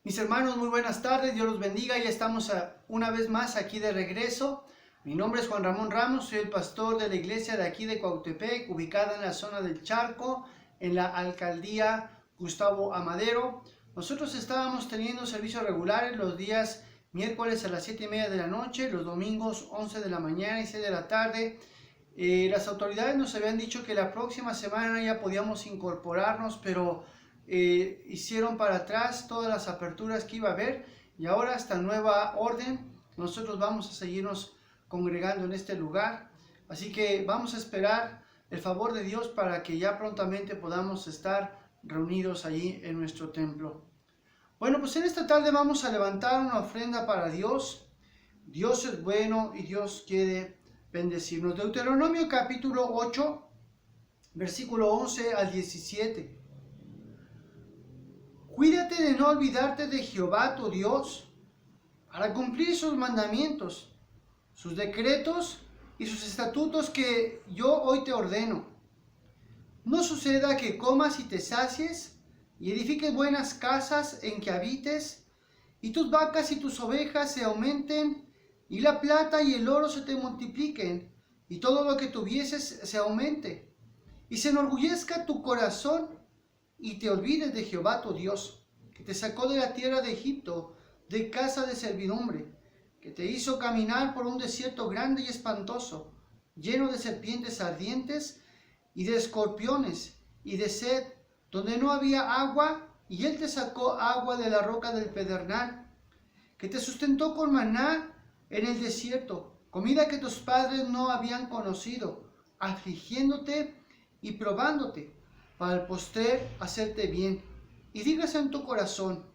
Mis hermanos, muy buenas tardes, Dios los bendiga, ya estamos una vez más aquí de regreso. Mi nombre es Juan Ramón Ramos, soy el pastor de la iglesia de aquí de Cuautepec, ubicada en la zona del Charco, en la alcaldía Gustavo Amadero. Nosotros estábamos teniendo servicios regulares los días miércoles a las 7:30 de la noche, los domingos 11 de la mañana y 6 de la tarde. Las autoridades nos habían dicho que la próxima semana ya podíamos incorporarnos, pero hicieron para atrás todas las aperturas que iba a haber, y ahora esta nueva orden nosotros vamos a seguirnos congregando en este lugar. Así que vamos a esperar el favor de Dios para que ya prontamente podamos estar reunidos allí en nuestro templo. Bueno, pues en esta tarde vamos a levantar una ofrenda para Dios. Dios es bueno y Dios quiere bendecirnos. Deuteronomio capítulo 8, versículo 11 al 17. Cuídate de no olvidarte de Jehová tu Dios, para cumplir sus mandamientos, sus decretos y sus estatutos que yo hoy te ordeno. No suceda que comas y te sacies, y edifiques buenas casas en que habites, y tus vacas y tus ovejas se aumenten, y la plata y el oro se te multipliquen, y todo lo que tuvieses se aumente, y se enorgullezca tu corazón, y te olvides de Jehová tu Dios, que te sacó de la tierra de Egipto, de casa de servidumbre, que te hizo caminar por un desierto grande y espantoso, lleno de serpientes ardientes y de escorpiones y de sed, donde no había agua, y él te sacó agua de la roca del pedernal, que te sustentó con maná en el desierto, comida que tus padres no habían conocido, afligiéndote y probándote, para el postrer hacerte bien. Y digas en tu corazón: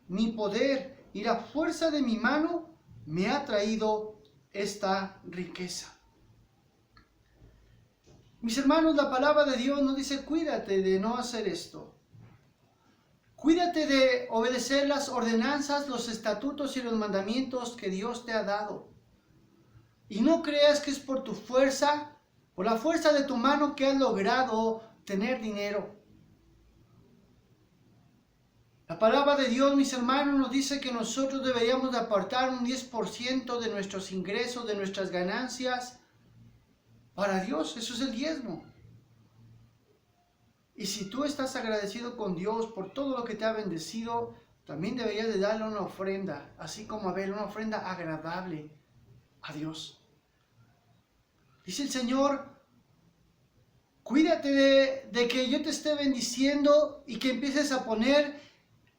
mi poder y la fuerza de mi mano me ha traído esta riqueza. Mis hermanos, la palabra de Dios nos dice: cuídate de no hacer esto. Cuídate de obedecer las ordenanzas, los estatutos y los mandamientos que Dios te ha dado. Y no creas que es por tu fuerza, por la fuerza de tu mano, que has logrado tener dinero. La palabra de Dios, mis hermanos, nos dice que nosotros deberíamos de apartar un 10% de nuestros ingresos, de nuestras ganancias, para Dios. Eso es el diezmo. Y si tú estás agradecido con Dios por todo lo que te ha bendecido, también deberías de darle una ofrenda, así como Abel, una ofrenda agradable a Dios. Dice el Señor: cuídate de que yo te esté bendiciendo y que empieces a poner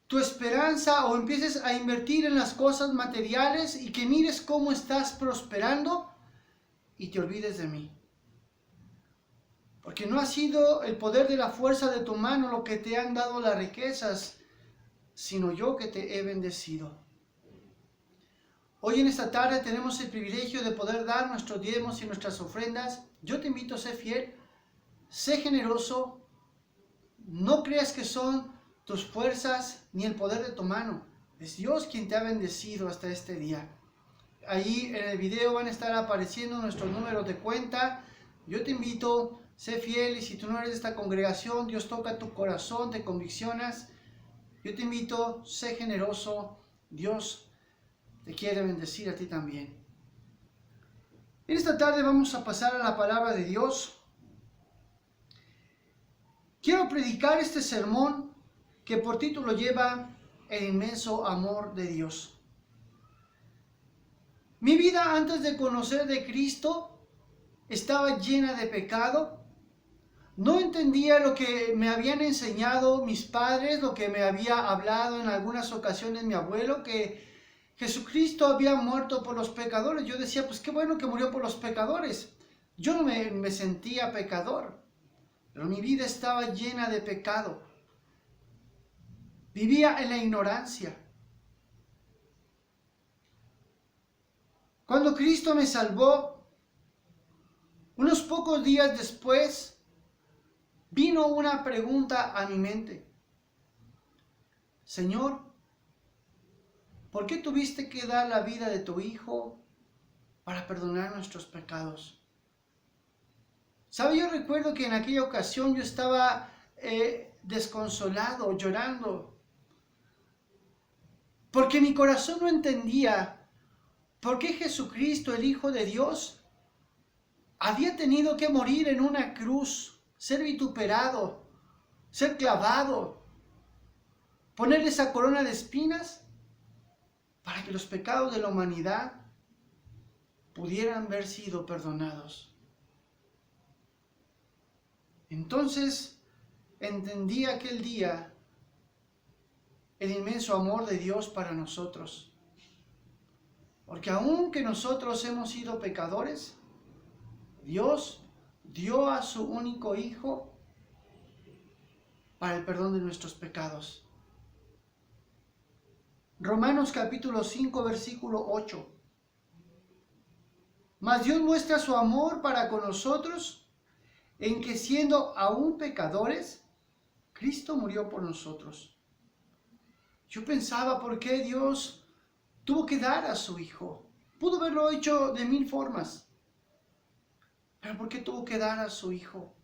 tu esperanza o empieces a invertir en las cosas materiales y que mires cómo estás prosperando y te olvides de mí. Porque no ha sido el poder de la fuerza de tu mano lo que te han dado las riquezas, sino yo que te he bendecido. Hoy en esta tarde tenemos el privilegio de poder dar nuestros diezmos y nuestras ofrendas. Yo te invito a ser fiel, sé generoso, no creas que son tus fuerzas ni el poder de tu mano. Es Dios quien te ha bendecido hasta este día. Allí en el video van a estar apareciendo nuestros números de cuenta. Yo te invito, sé fiel, y si tú no eres de esta congregación, Dios toca tu corazón, te conviccionas. Yo te invito, sé generoso, Dios te quiere bendecir a ti también. En esta tarde vamos a pasar a la palabra de Dios. Quiero predicar este sermón que por título lleva El inmenso amor de Dios. Mi vida antes de conocer de Cristo estaba llena de pecado. No entendía lo que me habían enseñado mis padres, lo que me había hablado en algunas ocasiones mi abuelo, que Jesucristo había muerto por los pecadores. Yo decía: pues qué bueno que murió por los pecadores. Yo no me sentía pecador, pero mi vida estaba llena de pecado. Vivía en la ignorancia. Cuando Cristo me salvó, unos pocos días después, vino una pregunta a mi mente: Señor, ¿por qué tuviste que dar la vida de tu Hijo para perdonar nuestros pecados? ¿Sabe? Yo recuerdo que en aquella ocasión yo estaba desconsolado, llorando. Porque mi corazón no entendía por qué Jesucristo, el Hijo de Dios, había tenido que morir en una cruz, ser vituperado, ser clavado, ponerle esa corona de espinas para que los pecados de la humanidad pudieran haber sido perdonados. Entonces entendí aquel día el inmenso amor de Dios para nosotros. Porque aunque nosotros hemos sido pecadores, Dios dio a su único Hijo para el perdón de nuestros pecados. Romanos capítulo 5, versículo 8. Mas Dios muestra su amor para con nosotros en que siendo aún pecadores, Cristo murió por nosotros. Yo pensaba, ¿por qué Dios tuvo que dar a su Hijo? Pudo haberlo hecho de mil formas. Pero ¿por qué tuvo que dar a su Hijo?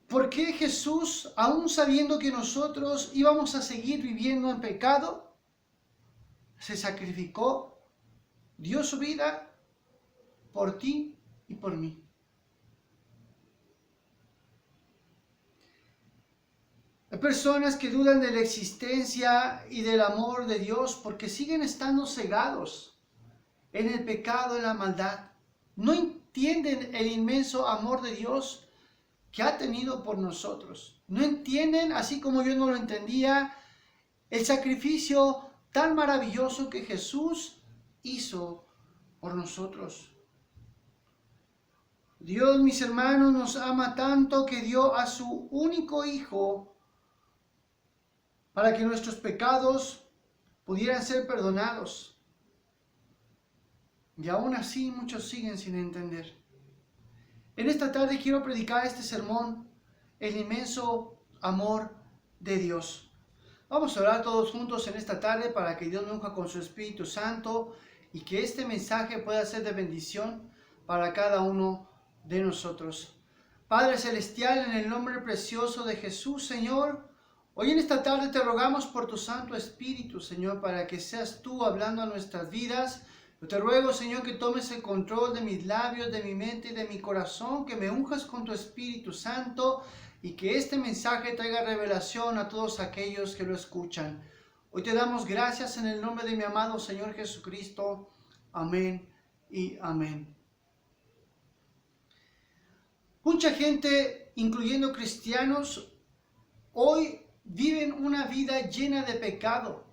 ¿Por qué Jesús, aún sabiendo que nosotros íbamos a seguir viviendo en pecado, se sacrificó, dio su vida por ti y por mí? Hay personas que dudan de la existencia y del amor de Dios porque siguen estando cegados en el pecado, en la maldad. No entienden el inmenso amor de Dios que ha tenido por nosotros. No entienden, así como yo no lo entendía, el sacrificio tan maravilloso que Jesús hizo por nosotros. Dios, mis hermanos, nos ama tanto que dio a su único Hijo para que nuestros pecados pudieran ser perdonados. Y aún así muchos siguen sin entender. En esta tarde quiero predicar este sermón, el inmenso amor de Dios. Vamos a orar todos juntos en esta tarde para que Dios nos unja con su Espíritu Santo y que este mensaje pueda ser de bendición para cada uno de nosotros. Padre Celestial, en el nombre precioso de Jesús, Señor, hoy en esta tarde te rogamos por tu Santo Espíritu, Señor, para que seas tú hablando a nuestras vidas. Yo te ruego, Señor, que tomes el control de mis labios, de mi mente y de mi corazón, que me unjas con tu Espíritu Santo y que este mensaje traiga revelación a todos aquellos que lo escuchan. Hoy te damos gracias en el nombre de mi amado Señor Jesucristo. Amén y amén. Mucha gente, incluyendo cristianos, hoy viven una vida llena de pecado.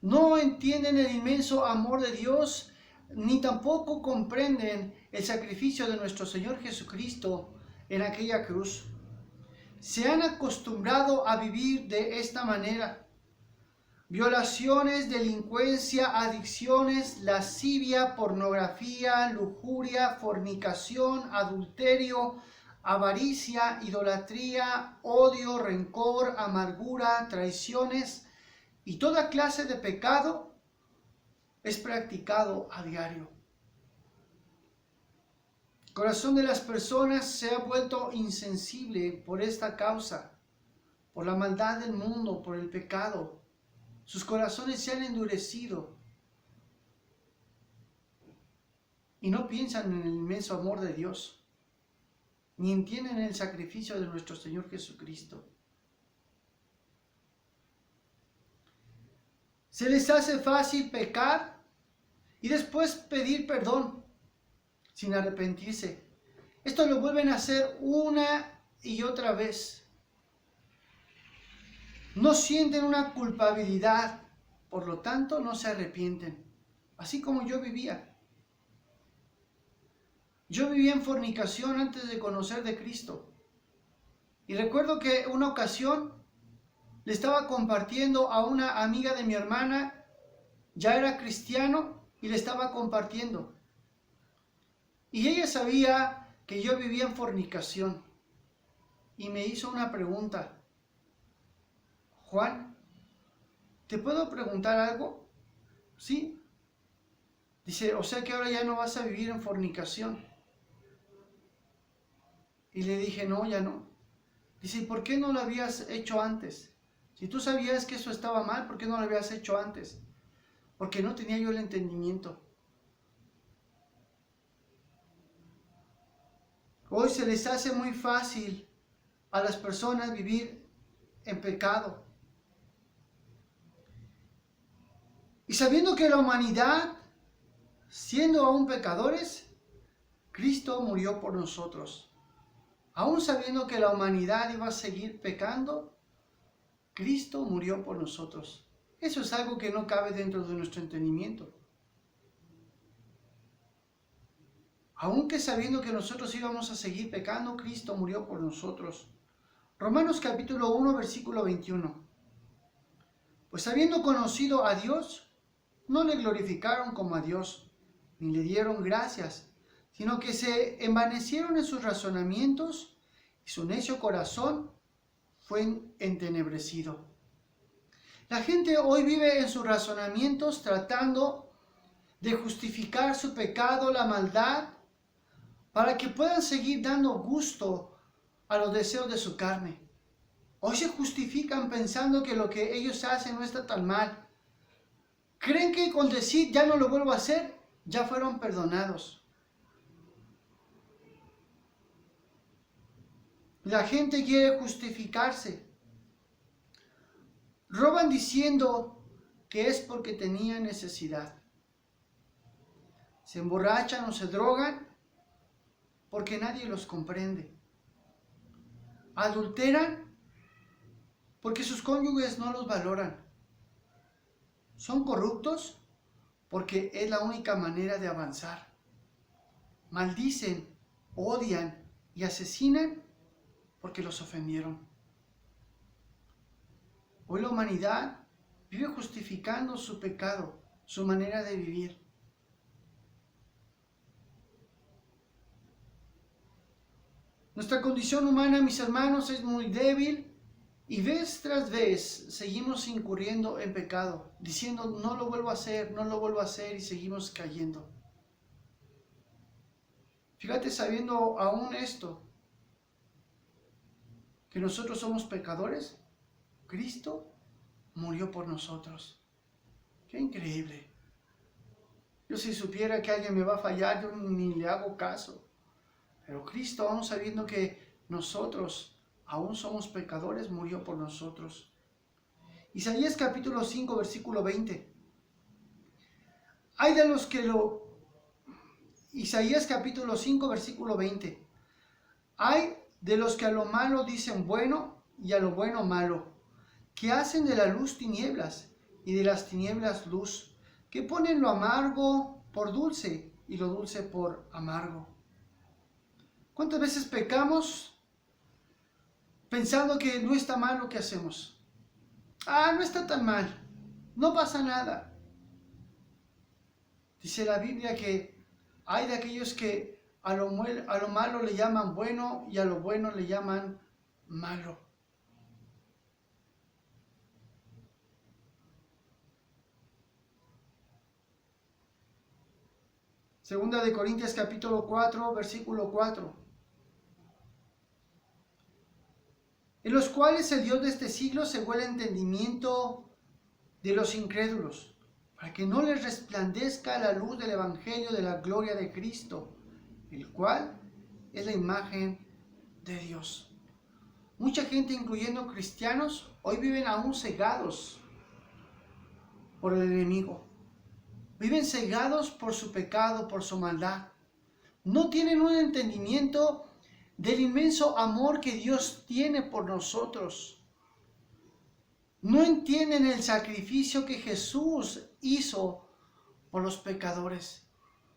No entienden el inmenso amor de Dios, ni tampoco comprenden el sacrificio de nuestro Señor Jesucristo en aquella cruz. Se han acostumbrado a vivir de esta manera. Violaciones, delincuencia, adicciones, lascivia, pornografía, lujuria, fornicación, adulterio, avaricia, idolatría, odio, rencor, amargura, traiciones y toda clase de pecado es practicado a diario. El corazón de las personas se ha vuelto insensible por esta causa, por la maldad del mundo, por el pecado. Sus corazones se han endurecido y no piensan en el inmenso amor de Dios, ni entienden el sacrificio de nuestro Señor Jesucristo. Se les hace fácil pecar y después pedir perdón sin arrepentirse. Esto lo vuelven a hacer una y otra vez. No sienten una culpabilidad, por lo tanto no se arrepienten. Así como yo vivía. Yo vivía en fornicación antes de conocer de Cristo. Y recuerdo que una ocasión le estaba compartiendo a una amiga de mi hermana, ya era cristiano, y le estaba compartiendo. Y ella sabía que yo vivía en fornicación. Y me hizo una pregunta. Juan, ¿te puedo preguntar algo? Sí. Dice, o sea que ahora ya no vas a vivir en fornicación. Y le dije, no, ya no. Dice, ¿y por qué no lo habías hecho antes? Si tú sabías que eso estaba mal, ¿por qué no lo habías hecho antes? Porque no tenía yo el entendimiento. Hoy se les hace muy fácil a las personas vivir en pecado. Y sabiendo que la humanidad, siendo aún pecadores, Cristo murió por nosotros. Aún sabiendo que la humanidad iba a seguir pecando, Cristo murió por nosotros. Eso es algo que no cabe dentro de nuestro entendimiento. Aunque sabiendo que nosotros íbamos a seguir pecando, Cristo murió por nosotros. Romanos capítulo 1, versículo 21. Pues habiendo conocido a Dios, no le glorificaron como a Dios, ni le dieron gracias, sino que se envanecieron en sus razonamientos y su necio corazón fue entenebrecido. La gente hoy vive en sus razonamientos tratando de justificar su pecado, la maldad, para que puedan seguir dando gusto a los deseos de su carne. Hoy se justifican pensando que lo que ellos hacen no está tan mal. Creen que con decir ya no lo vuelvo a hacer, ya fueron perdonados. La gente quiere justificarse. Roban diciendo que es porque tenían necesidad. Se emborrachan o se drogan porque nadie los comprende. Adulteran porque sus cónyuges no los valoran. Son corruptos porque es la única manera de avanzar. Maldicen, odian y asesinan porque los ofendieron. Hoy la humanidad vive justificando su pecado, su manera de vivir. Nuestra condición humana, mis hermanos, es muy débil y vez tras vez seguimos incurriendo en pecado, diciendo no lo vuelvo a hacer, no lo vuelvo a hacer y seguimos cayendo. Fíjate, sabiendo aún esto, que nosotros somos pecadores, Cristo murió por nosotros. ¡Qué increíble! Yo si supiera que alguien me va a fallar, yo ni le hago caso. Pero Cristo, aún sabiendo que nosotros aún somos pecadores, murió por nosotros. Isaías capítulo 5, versículo 20. Hay de los que Isaías capítulo 5, versículo 20. Hay de los que a lo malo dicen bueno y a lo bueno malo, que hacen de la luz tinieblas y de las tinieblas luz, que ponen lo amargo por dulce y lo dulce por amargo. ¿Cuántas veces pecamos pensando que no está mal lo que hacemos? No está tan mal, no pasa nada. Dice la Biblia que hay de aquellos que a lo malo le llaman bueno y a lo bueno le llaman malo. Segunda de Corintios capítulo 4, versículo 4. En los cuales el Dios de este siglo cegó el entendimiento de los incrédulos, para que no les resplandezca la luz del Evangelio de la gloria de Cristo, el cual es la imagen de Dios. Mucha gente, incluyendo cristianos, hoy viven aún cegados por el enemigo. Viven cegados por su pecado, por su maldad. No tienen un entendimiento del inmenso amor que Dios tiene por nosotros. No entienden el sacrificio que Jesús hizo por los pecadores.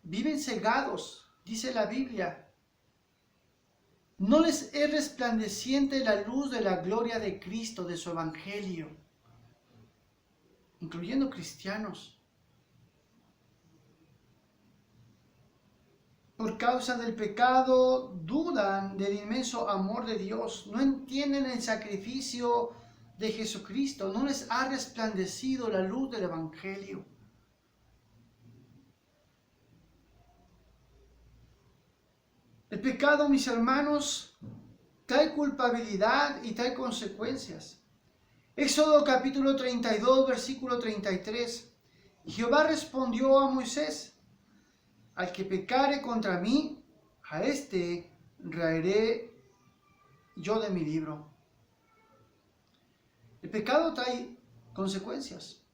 Viven cegados, dice la Biblia. No les es resplandeciente la luz de la gloria de Cristo, de su Evangelio, incluyendo cristianos. Por causa del pecado, dudan del inmenso amor de Dios. No entienden el sacrificio de Jesucristo. No les ha resplandecido la luz del Evangelio. El pecado, mis hermanos, trae culpabilidad y trae consecuencias. Éxodo capítulo 32, versículo 33. Y Jehová respondió a Moisés: al que pecare contra mí, a este raeré yo de mi libro. El pecado trae consecuencias.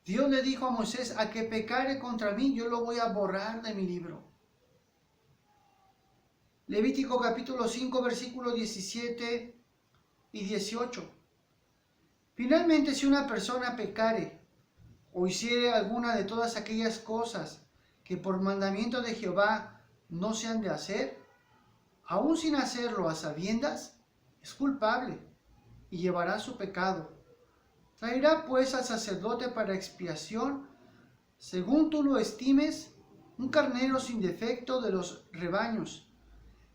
Dios le dijo a Moisés: a que pecare contra mí, yo lo voy a borrar de mi libro. Levítico capítulo 5, versículos 17 y 18. Finalmente, si una persona pecare o hiciere alguna de todas aquellas cosas que por mandamiento de Jehová no se han de hacer, aun sin hacerlo a sabiendas, es culpable y llevará su pecado. Traerá pues al sacerdote para expiación, según tú lo estimes, un carnero sin defecto de los rebaños,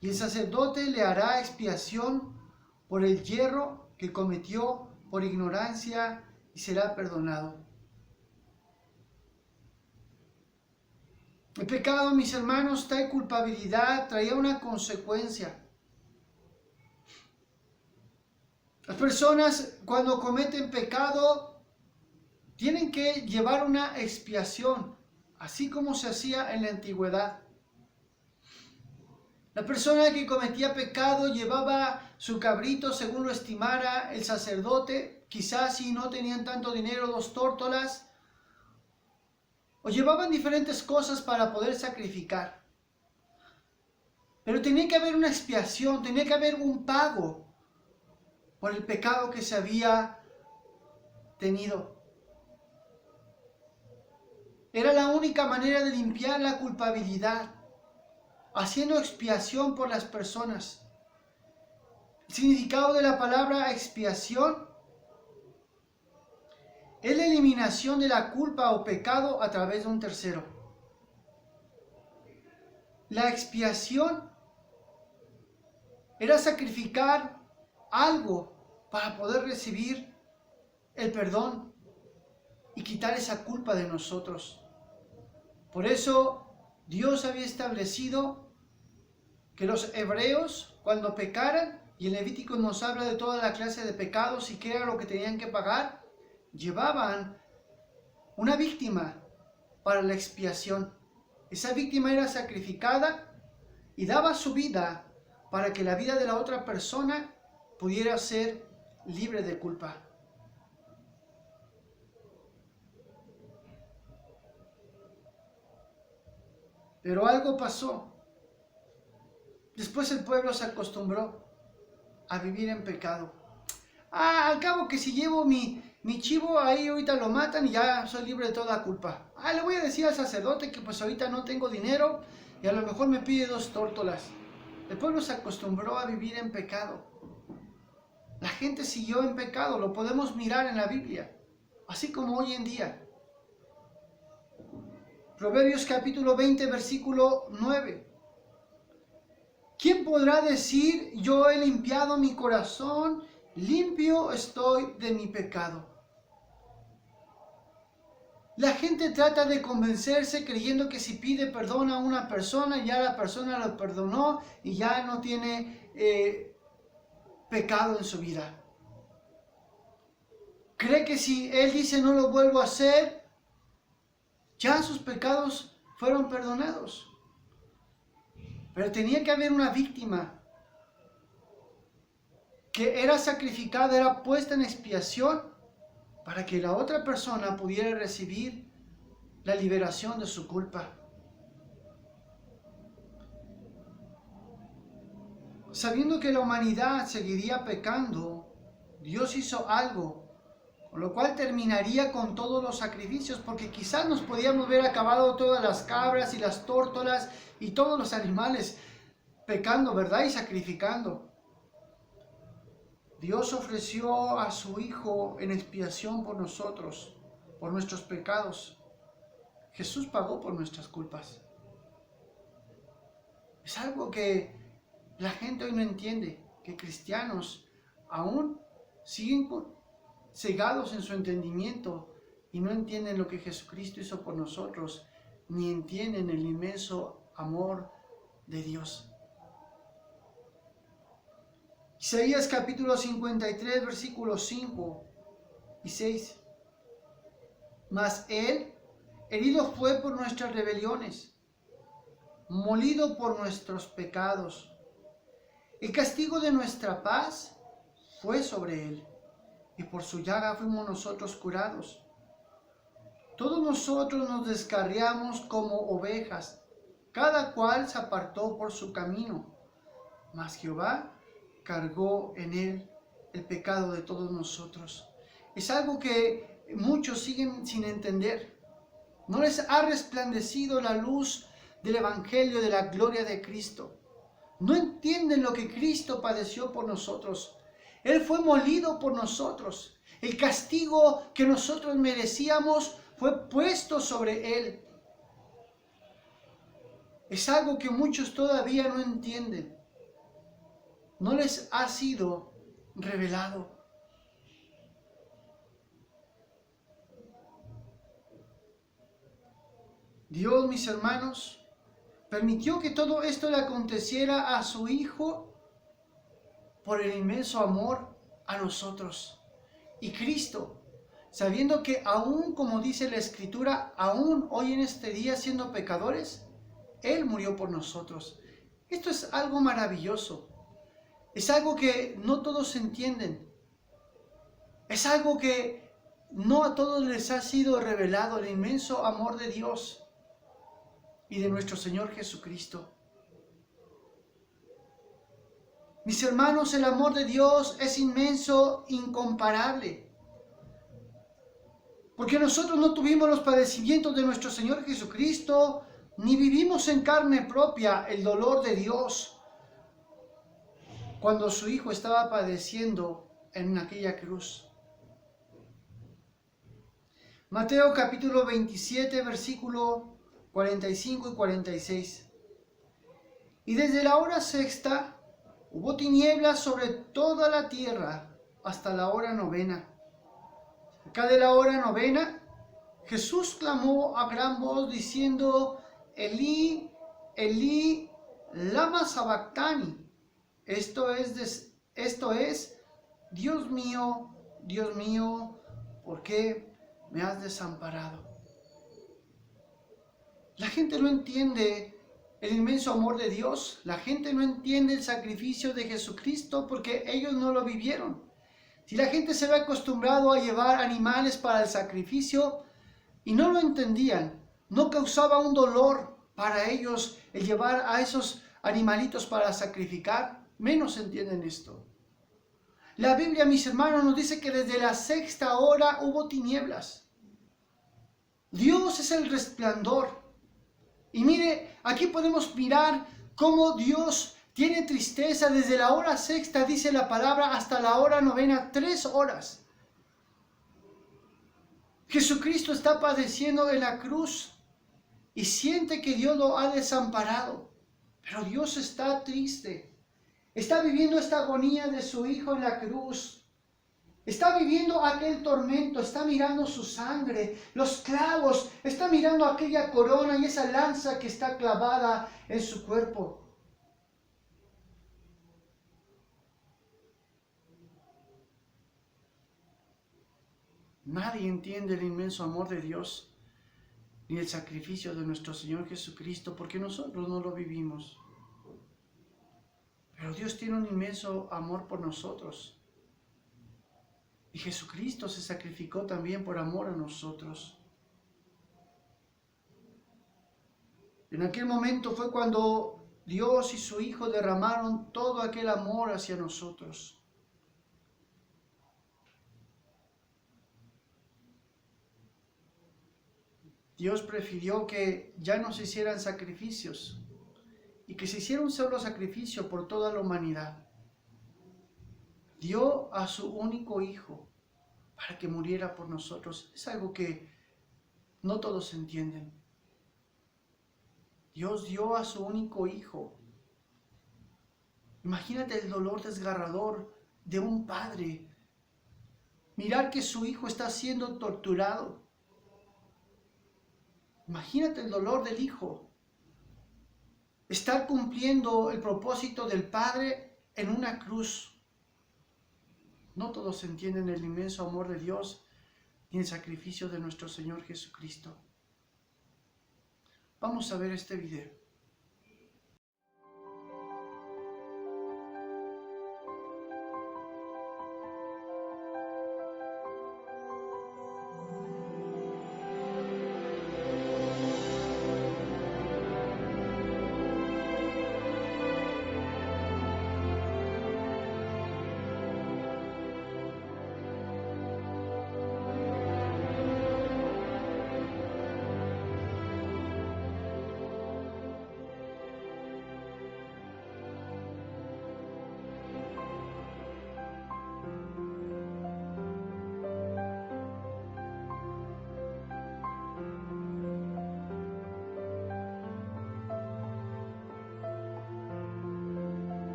y el sacerdote le hará expiación por el yerro que cometió por ignorancia y será perdonado. El pecado, mis hermanos, trae culpabilidad, traía una consecuencia. Las personas, cuando cometen pecado, tienen que llevar una expiación, así como se hacía en la antigüedad. La persona que cometía pecado llevaba su cabrito según lo estimara el sacerdote, quizás si no tenían tanto dinero, 2 tórtolas, o llevaban diferentes cosas para poder sacrificar. Pero tenía que haber una expiación, tenía que haber un pago por el pecado que se había tenido. Era la única manera de limpiar la culpabilidad, haciendo expiación por las personas. El significado de la palabra expiación es la eliminación de la culpa o pecado a través de un tercero. La expiación era sacrificar algo para poder recibir el perdón y quitar esa culpa de nosotros. Por eso Dios había establecido que los hebreos, cuando pecaran, y el Levítico nos habla de toda la clase de pecados y qué era lo que tenían que pagar, llevaban una víctima para la expiación. Esa víctima era sacrificada y daba su vida para que la vida de la otra persona pudiera ser libre de culpa. Pero algo pasó. Después el pueblo se acostumbró a vivir en pecado. Al cabo que si llevo mi chivo ahí, ahorita lo matan y ya soy libre de toda culpa. Le voy a decir al sacerdote que pues ahorita no tengo dinero y a lo mejor me pide 2 tórtolas. El pueblo se acostumbró a vivir en pecado. La gente siguió en pecado, lo podemos mirar en la Biblia, así como hoy en día. Proverbios capítulo 20, versículo 9. ¿Quién podrá decir: yo he limpiado mi corazón, limpio estoy de mi pecado? La gente trata de convencerse creyendo que si pide perdón a una persona, ya la persona lo perdonó y ya no tiene pecado en su vida. Cree que si él dice no lo vuelvo a hacer, ya sus pecados fueron perdonados. Pero tenía que haber una víctima que era sacrificada, era puesta en expiación para que la otra persona pudiera recibir la liberación de su culpa. Sabiendo que la humanidad seguiría pecando, Dios hizo algo, con lo cual terminaría con todos los sacrificios, porque quizás nos podíamos haber acabado todas las cabras y las tórtolas y todos los animales pecando, ¿verdad? Y sacrificando. Dios ofreció a su Hijo en expiación por nosotros, por nuestros pecados. Jesús pagó por nuestras culpas. Es algo que la gente hoy no entiende, que cristianos aún siguen cegados en su entendimiento y no entienden lo que Jesucristo hizo por nosotros, ni entienden el inmenso amor de Dios. Isaías capítulo 53, versículos 5 y 6. Mas Él herido fue por nuestras rebeliones, molido por nuestros pecados. El castigo de nuestra paz fue sobre Él, y por su llaga fuimos nosotros curados. Todos nosotros nos descarriamos como ovejas, cada cual se apartó por su camino, mas Jehová cargó en Él el pecado de todos nosotros. Es algo que muchos siguen sin entender. No les ha resplandecido la luz del Evangelio de la gloria de Cristo. No entienden lo que Cristo padeció por nosotros. Él fue molido por nosotros. El castigo que nosotros merecíamos fue puesto sobre Él. Es algo que muchos todavía no entienden. No les ha sido revelado. Dios, mis hermanos, permitió que todo esto le aconteciera a su Hijo por el inmenso amor a nosotros. Y Cristo, sabiendo que aún, como dice la Escritura, aún hoy en este día siendo pecadores, Él murió por nosotros. Esto es algo maravilloso. Es algo que no todos entienden. Es algo que no a todos les ha sido revelado, el inmenso amor de Dios y de nuestro Señor Jesucristo. Mis hermanos, el amor de Dios es inmenso, incomparable. Porque nosotros no tuvimos los padecimientos de nuestro Señor Jesucristo, ni vivimos en carne propia el dolor de Dios cuando su Hijo estaba padeciendo en aquella cruz. Mateo capítulo 27, versículo 45 y 46. Y desde la hora sexta hubo tinieblas sobre toda la tierra hasta la hora novena. Cerca de la hora novena, Jesús clamó a gran voz diciendo: Elí, Elí, lama sabactani. Esto es, Dios mío, ¿por qué me has desamparado? La gente no entiende el inmenso amor de Dios. La gente no entiende el sacrificio de Jesucristo porque ellos no lo vivieron. Si la gente se ve acostumbrado a llevar animales para el sacrificio y no lo entendían, no causaba un dolor para ellos el llevar a esos animalitos para sacrificar, menos entienden esto. La Biblia, mis hermanos, nos dice que desde la sexta hora hubo tinieblas. Dios es el resplandor. Y mire, aquí podemos mirar cómo Dios tiene tristeza desde la hora sexta, dice la palabra, hasta la hora novena, 3 horas. Jesucristo está padeciendo en la cruz y siente que Dios lo ha desamparado. Pero Dios está triste. Está viviendo esta agonía de su Hijo en la cruz. Está viviendo aquel tormento, está mirando su sangre, los clavos, está mirando aquella corona y esa lanza que está clavada en su cuerpo. Nadie entiende el inmenso amor de Dios, ni el sacrificio de nuestro Señor Jesucristo, porque nosotros no lo vivimos. Pero Dios tiene un inmenso amor por nosotros. Y Jesucristo se sacrificó también por amor a nosotros. En aquel momento fue cuando Dios y su Hijo derramaron todo aquel amor hacia nosotros. Dios prefirió que ya no se hicieran sacrificios y que se hiciera un solo sacrificio por toda la humanidad. Dio a su único Hijo para que muriera por nosotros. Es algo que no todos entienden. Dios dio a su único Hijo. Imagínate el dolor desgarrador de un padre. Mirar que su hijo está siendo torturado. Imagínate el dolor del hijo. Estar cumpliendo el propósito del Padre en una cruz. No todos entienden el inmenso amor de Dios ni el sacrificio de nuestro Señor Jesucristo. Vamos a ver este video.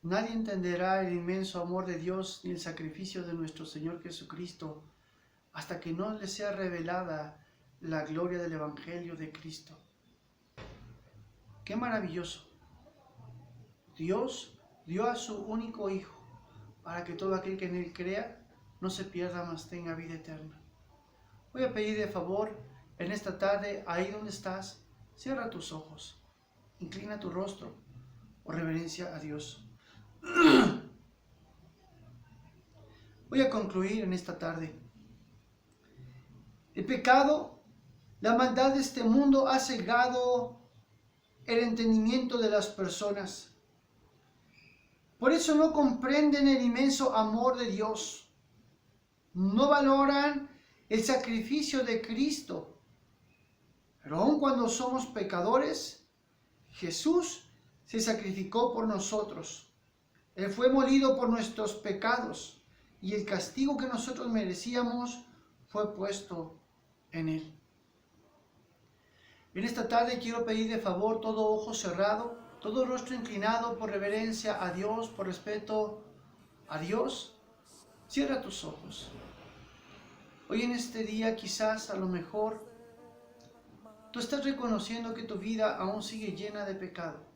Nadie entenderá el inmenso amor de Dios ni el sacrificio de nuestro Señor Jesucristo hasta que no les sea revelada la gloria del Evangelio de Cristo. ¡Qué maravilloso! Dios dio a su único Hijo para que todo aquel que en Él crea no se pierda, mas tenga vida eterna. Voy a pedir de favor en esta tarde, ahí donde estás, cierra tus ojos, inclina tu rostro o reverencia a Dios. Voy a concluir en esta tarde. El pecado, la maldad de este mundo ha cegado el entendimiento de las personas. Por eso no comprenden el inmenso amor de Dios. No valoran el sacrificio de Cristo. Pero aun cuando somos pecadores, Jesús se sacrificó por nosotros. Él fue molido por nuestros pecados y el castigo que nosotros merecíamos fue puesto en Él. En esta tarde quiero pedir de favor todo ojo cerrado, todo rostro inclinado por reverencia a Dios, por respeto a Dios. Cierra tus ojos. Hoy en este día quizás a lo mejor tú estás reconociendo que tu vida aún sigue llena de pecado.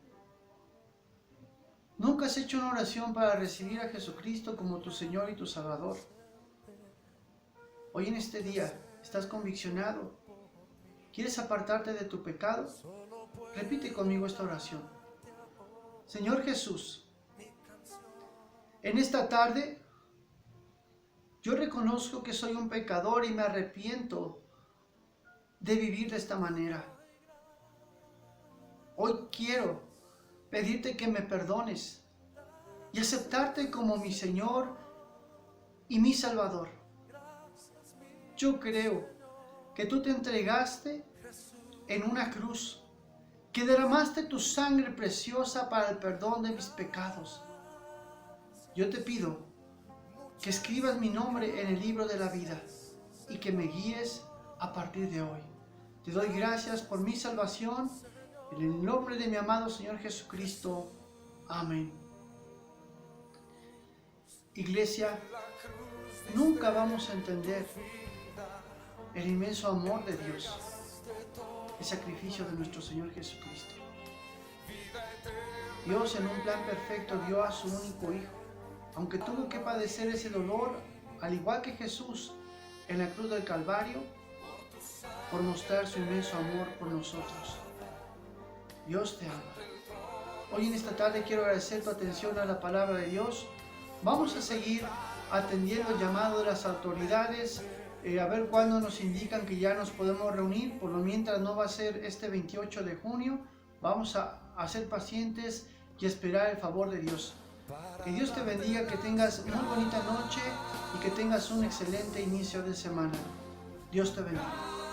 Nunca has hecho una oración para recibir a Jesucristo como tu Señor y tu Salvador. Hoy en este día estás conviccionado. ¿Quieres apartarte de tu pecado? Repite conmigo esta oración. Señor Jesús, en esta tarde yo reconozco que soy un pecador y me arrepiento de vivir de esta manera. Hoy quiero pedirte que me perdones y aceptarte como mi Señor y mi Salvador. Yo creo que tú te entregaste en una cruz, que derramaste tu sangre preciosa para el perdón de mis pecados. Yo te pido que escribas mi nombre en el libro de la vida y que me guíes a partir de hoy. Te doy gracias por mi salvación, en el nombre de mi amado Señor Jesucristo. Amén. Iglesia, nunca vamos a entender el inmenso amor de Dios, el sacrificio de nuestro Señor Jesucristo. Dios en un plan perfecto dio a su único Hijo, aunque tuvo que padecer ese dolor, al igual que Jesús en la cruz del Calvario, por mostrar su inmenso amor por nosotros. Dios te ama. Hoy en esta tarde quiero agradecer tu atención a la palabra de Dios. Vamos a seguir atendiendo el llamado de las autoridades, a ver cuándo nos indican que ya nos podemos reunir. Por lo mientras no va a ser este 28 de junio. Vamos a ser pacientes y esperar el favor de Dios. Que Dios te bendiga, que tengas muy bonita noche y que tengas un excelente inicio de semana. Dios te bendiga.